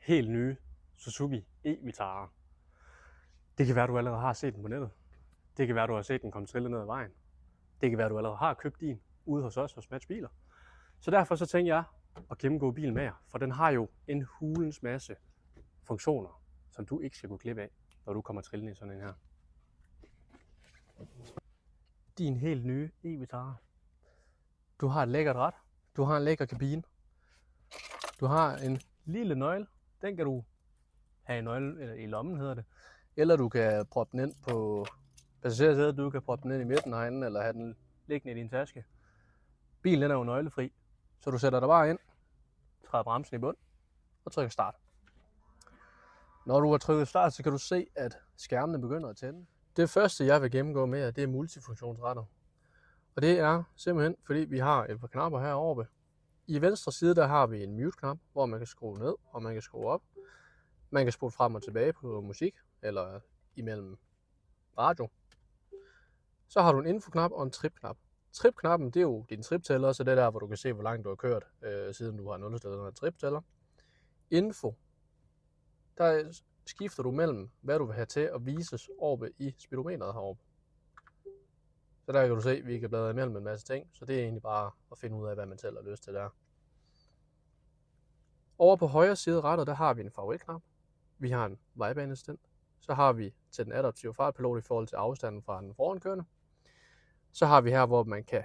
helt nye Suzuki e-Vitara. Det kan være, du allerede har set den på nettet. Det kan være, du har set den komme trille ned ad vejen. Det kan være, du allerede har købt din ude hos os hos Match Biler. Så derfor så tænker jeg at gennemgå bilen med jer, for den har jo en hulens masse funktioner, som du ikke skal gå glip af, når du kommer trillende i sådan en her. Din helt nye e-Vitara. Du har et lækkert rat. Du har en lækker kabine. Du har en lille nøgle. Den kan du have i nøglen, eller i lommen hedder det. Eller du kan proppe den ind på passagersædet. Du kan proppe den ind i midten herinde, eller have den liggende i din taske. Bilen den er jo nøglefri, så du sætter dig bare ind, træder bremsen i bund og trykker start. Når du har trykket start, så kan du se, at skærmene begynder at tænde. Det første, jeg vil gennemgå med jer, det er multifunktionsrettet. Og det er simpelthen, fordi vi har et par knapper heroppe. I venstre side, der har vi en mute-knap, hvor man kan skrue ned og man kan skrue op. Man kan spole frem og tilbage på musik, eller imellem radio. Så har du en info-knap og en trip-knap. Trip-knappen, det er jo din trip-tæller, så det er der, hvor du kan se, hvor langt du har kørt, siden du har nulstillet en trip-tæller. Info, der skifter du mellem, hvad du vil have til at vises oppe i speedometeret heroppe. Så der kan du se, at vi kan bladre imellem en masse ting, så det er egentlig bare at finde ud af, hvad man selv har lyst til der. Over på højre side rettet, der har vi en favoritknap. Vi har en vejbaneassistent. Så har vi til den adaptive fartpilot i forhold til afstanden fra den forankørende. Så har vi her, hvor man kan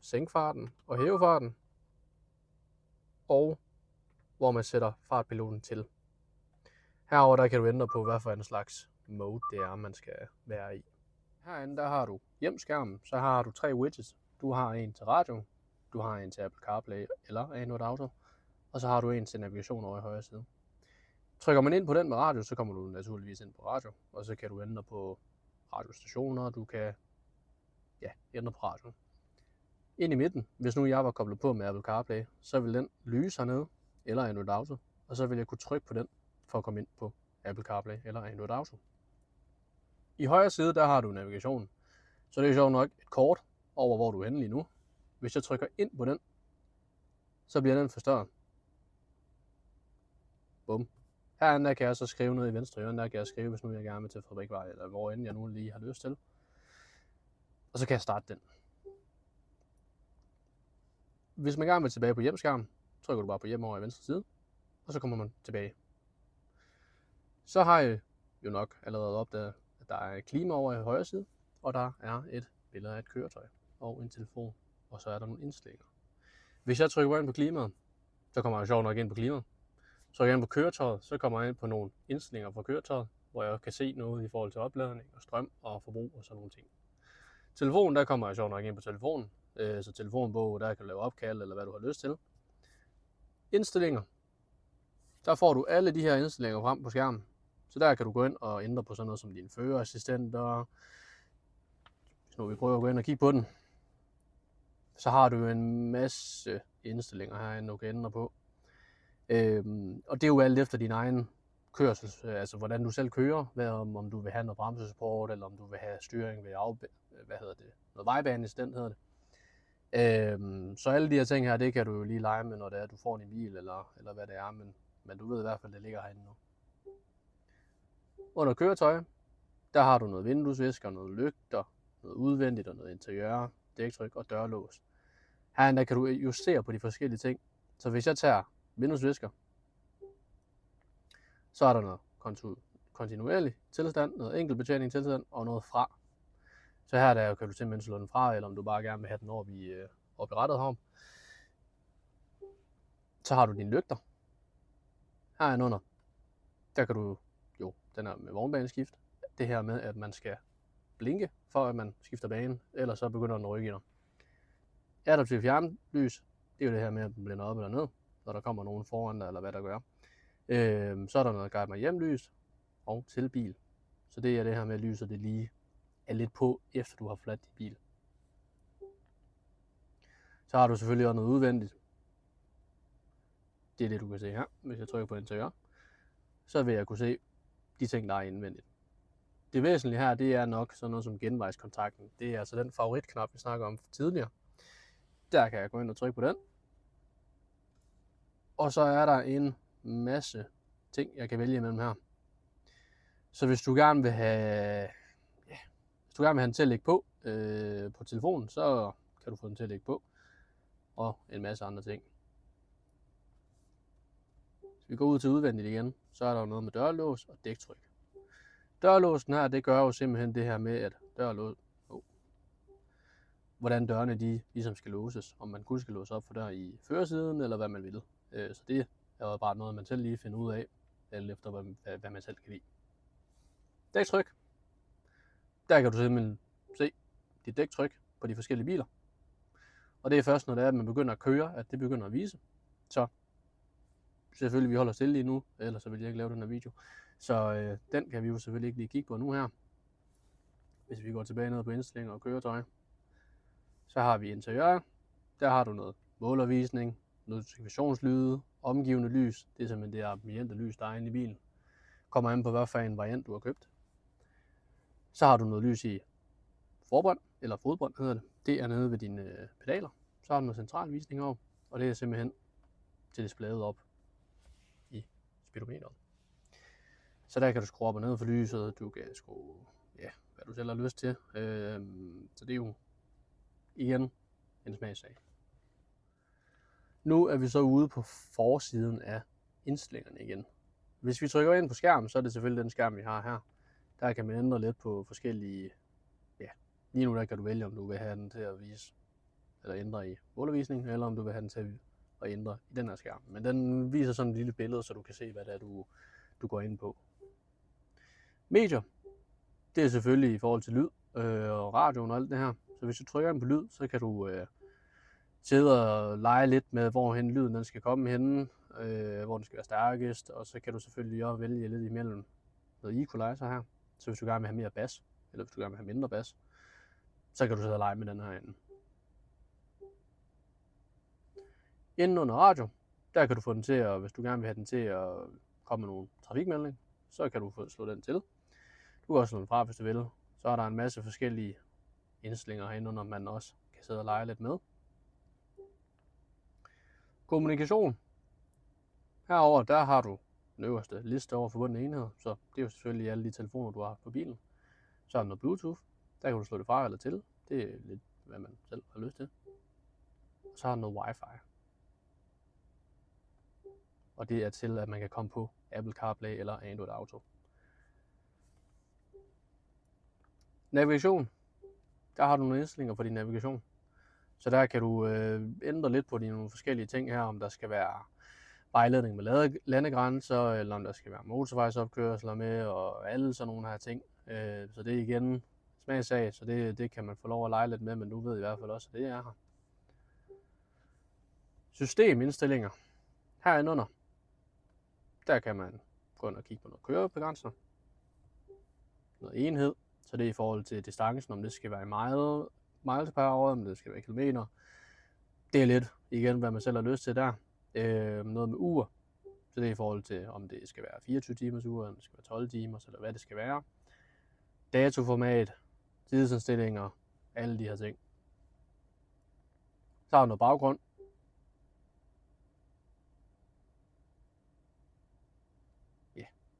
sænke farten og hæve farten. Og hvor man sætter fartpiloten til. Herover der kan du ændre på, hvad for en slags mode det er, man skal være i. Herinde der har du hjemskærmen, så har du 3 widgets. Du har en til radio, du har en til Apple CarPlay eller Android Auto, og så har du en til navigation over i højre side. Trykker man ind på den med radio, så kommer du naturligvis ind på radio, og så kan du ændre på radiostationer, du kan ændre på radio. Ind i midten, hvis nu jeg var koblet på med Apple CarPlay, så vil den lyse hernede, eller Android Auto, og så vil jeg kunne trykke på den for at komme ind på Apple CarPlay eller Android Auto. I højre side, der har du navigation. Så det er sjovt nok et kort over, hvor du er henne lige nu. Hvis jeg trykker ind på den, så bliver den forstørret. Bum. Herinde der kan jeg så skrive noget i venstre hjørne, der kan jeg skrive, hvis nu jeg gerne vil til Fabrikvej, eller hvor end jeg nu lige har lyst til. Og så kan jeg starte den. Hvis man gerne vil tilbage på hjemskærmen, trykker du bare på hjem over i venstre side, og så kommer man tilbage. Så har jeg jo nok allerede opdaget, at der er klima over i højre side, og der er et billede af et køretøj og en telefon, og så er der nogle indstillinger. Hvis jeg trykker ind på klimaet, så kommer jeg sjovt nok ind på klimaet. Trykker jeg ind på køretøjet, så kommer jeg ind på nogle indstillinger fra køretøjet, hvor jeg kan se noget i forhold til opladning og strøm og forbrug og sådan nogle ting. Telefonen, der kommer jeg sjovt nok ind på telefonen, så telefonbog, der kan du lave opkald eller hvad du har lyst til. Indstillinger. Der får du alle de her indstillinger frem på skærmen. Så der kan du gå ind og ændre på sådan noget som dine førerassistenter. Hvis nu vi prøver at gå ind og kigge på den, så har du en masse indstillinger herinde, du kan ændre på. Og det er jo alt efter din egen kørsel, altså hvordan du selv kører, om du vil have noget bremsesupport, eller om du vil have styring ved noget vejbaneassistent hedder det. Så alle de her ting her, det kan du jo lige lege med, når det er, du får din bil, eller hvad det er, men du ved i hvert fald, det ligger herinde nu. Under køretøj, der har du noget vinduesvisker, noget lygter, noget udvendigt og noget interiør, dæktryk og dørlås. Herinde kan du justere på de forskellige ting. Så hvis jeg tager vinduesvisker, så er der noget kontinuerlig tilstand, noget enkeltbetjening tilstand og noget fra. Så her der kan du simpelthen slå den fra, eller om du bare gerne vil have den oppe i rattet herom. Så har du dine lygter. Herinde under, der kan du den er med vognbaneskift. Det her med, at man skal blinke, for at man skifter bane, ellers så begynder den at rykke i dig. Adaptiv fjernlys, det er jo det her med, at den blænder op eller ned, når der kommer nogen foran dig, eller hvad der gør. Så er der noget guide mig hjem lys, og til bil. Så det er det her med, at lyset det lige er lidt på, efter du har forladt din bil. Så har du selvfølgelig også noget udvendigt. Det er det, du kan se her. Hvis jeg trykker på interiør, så vil jeg kunne se de ting, der er indvendigt. Det væsentlige her, det er nok sådan noget som genvejskontakten. Det er altså den favoritknap, vi snakker om tidligere. Der kan jeg gå ind og trykke på den. Og så er der en masse ting, jeg kan vælge imellem her. Så hvis du gerne vil have, den til at lægge på på telefonen, så kan du få den til at lægge på. Og en masse andre ting. Hvis vi går ud til udvendigt igen, så er der jo noget med dørlås og dæktryk. Dørlåsen her, det gør jo simpelthen det her med, at hvordan dørene de ligesom skal låses. Om man kun skal låse op for dør i førersiden, eller hvad man vil. Så det er jo bare noget, man selv lige finder ud af, alt efter hvad man selv kan lide. Dæktryk. Der kan du simpelthen se dit dæktryk på de forskellige biler. Og det er først, når det er, at man begynder at køre, at det begynder at vise. Så selvfølgelig, vi holder stille lige nu, ellers så vil jeg ikke lave den her video. Så den kan vi jo selvfølgelig ikke lige kigge på nu her. Hvis vi går tilbage ned på indstillinger og køretøj, så har vi interiør. Der har du noget målervisning, notifikationslyde, omgivende lys. Det er simpelthen det ambiente lys, der er inde i bilen. Kommer an på, hvad for en variant du har købt. Så har du noget lys i forbånd, eller fodbånd hedder det. Det er nede ved dine pedaler. Så har du noget centralvisning over, og det er simpelthen til displayet op i speedometeret. Så der kan du skrue op og ned for lyset, du kan skrue, hvad du selv har lyst til. Så det er jo igen en smagssag. Nu er vi så ude på forsiden af indstillingerne igen. Hvis vi trykker ind på skærmen, så er det selvfølgelig den skærm, vi har her. Der kan man ændre lidt på forskellige, lige nu der kan du vælge, om du vil have den til at vise, eller ændre i målervisning, eller om du vil have den til at ændre i den her skærm. Men den viser sådan et lille billede, så du kan se, hvad det er, du går ind på. Medier, det er selvfølgelig i forhold til lyd og radioen og alt det her. Så hvis du trykker ind på lyd, så kan du sidde og lege lidt med, hvorhen lyden den skal komme henne, hvor den skal være stærkest, og så kan du selvfølgelig også vælge lidt imellem noget equalizer her. Så hvis du gerne vil have mere bas, eller hvis du gerne vil have mindre bas, så kan du sidde og lege med den her ende. Inden under radio, der kan du få den til at, hvis du gerne vil have den til at komme med nogle trafikmelding, så kan du slå den til. Du kan også slå den fra, hvis du vil. Så er der en masse forskellige indstillinger herinde under, man også kan sidde og lege lidt med. Kommunikation. Herover der har du den øverste liste over forbundne enheder, så det er jo selvfølgelig alle de telefoner, du har på bilen. Så er der noget Bluetooth, der kan du slå det fra eller til. Det er lidt, hvad man selv har lyst til. Og så har der noget Wi-Fi. Og det er til, at man kan komme på Apple CarPlay eller Android Auto. Navigation. Der har du nogle indstillinger på din navigation. Så der kan du ændre lidt på nogle forskellige ting her, om der skal være vejledning med landegrænser, eller om der skal være motorvejsopkørsler med, og alle sådan nogle her ting. Så det er igen smagssag, så det kan man få lov at lege lidt med, men du ved i hvert fald også, at det er her. Systemindstillinger. Herinde under, der kan man gå ind og kigge på noget kørebegrænser, noget enhed, så det er i forhold til distancen, om det skal være i miles per hour, om det skal være kilometer. Det er lidt igen, hvad man selv har lyst til der. Noget med ur, så det er i forhold til, om det skal være 24 timers ur, eller det skal være 12 timer, eller hvad det skal være. Datoformat, tidsindstillinger, alle de her ting. Så har du noget baggrund.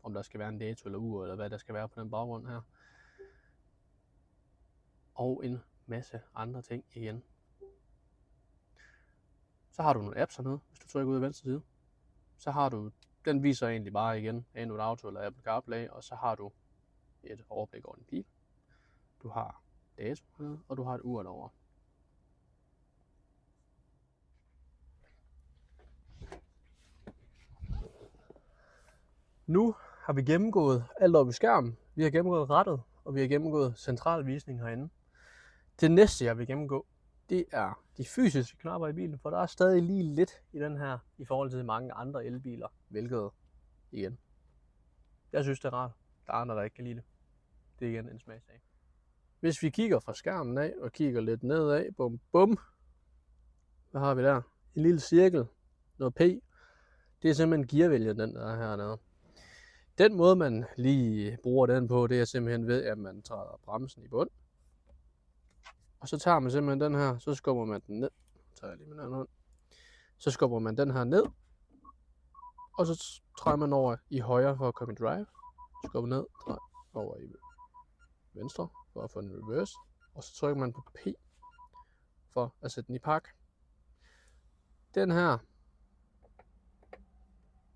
Om der skal være en dato eller ur, eller hvad der skal være på den baggrund her. Og en masse andre ting igen. Så har du nogle apps hernede, hvis du trykker ud i venstre side. Så har du, den viser egentlig bare igen Android Auto eller Apple CarPlay, og så har du et overblik over din bil. Du har dato hernede, og du har et ur derovre. Nu har vi gennemgået alt op i skærmen. Vi har gennemgået rattet, og vi har gennemgået centralvisning herinde. Det næste, jeg vil gennemgå, det er de fysiske knapper i bilen, for der er stadig lige lidt i den her, i forhold til mange andre elbiler, hvilket igen, jeg synes det er rart. Der er andre, der ikke kan lide det. Det er igen en smagssag. Hvis vi kigger fra skærmen af, og kigger lidt nedad, bum bum, hvad har vi der? En lille cirkel, noget P. Det er simpelthen gearvælgeren, den der er hernede. Den måde, man lige bruger den på, det er simpelthen ved, at man træder bremsen i bund. Og så tager man simpelthen den her, så skubber man den ned. Så skubber man den her ned. og så træder man over i højre for at komme i drive, skubber ned, drej over i venstre for at få en reverse, og så trykker man på P for at sætte den i park. Den her,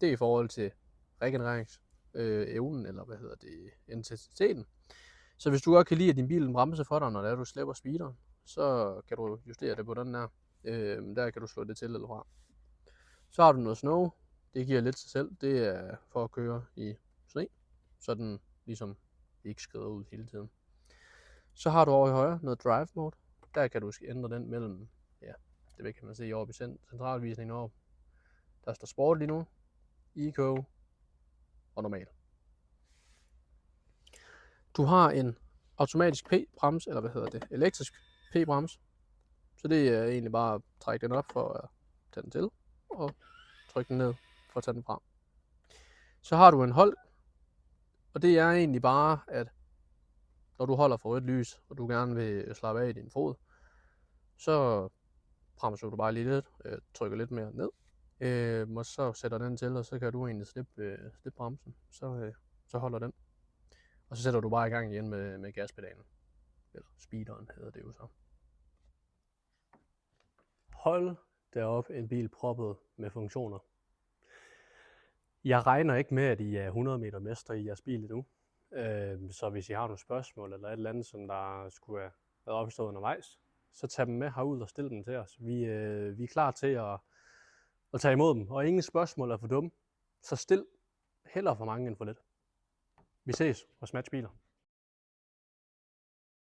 det er i forhold til regenereringsevnen, eller intensiteten. Så hvis du godt kan lide, at din bil bremser for dig, når du slipper speederen, så kan du justere det på den her. Der kan du slå det til eller fra. Så har du noget snow. Det giver lidt sig selv. Det er for at køre i sne, så den ligesom ikke skrider ud hele tiden. Så har du over i højre noget drive mode. Der kan du ændre den mellem, ja, det kan man se oppe i centralvisningen over. Der står sport lige nu, eco og normal. Du har en automatisk P-brems, eller elektrisk P-brems. Så det er egentlig bare at trække den op for at tage den til, og trykke den ned for at tage den fra. Så har du en hold, og det er egentlig bare, at når du holder for rødt lys, og du gerne vil slappe af i din fod, så bremser du bare lige lidt, trykker lidt mere ned, og så sætter den til, og så kan du egentlig slippe bremsen, så holder den. Og så sætter du bare i gang igen med gaspedalen, eller speederen hedder det jo så. Hold deroppe en bil proppet med funktioner. Jeg regner ikke med, at I er 100 meter mestre i jeres bil endnu. Så hvis I har nogle spørgsmål eller et eller andet, som der skulle have været opstået undervejs, så tag dem med herud og stil dem til os. Vi er klar til at tage imod dem, og ingen spørgsmål er for dumme. Så stil hellere for mange end for lidt. Vi ses hos Match Biler.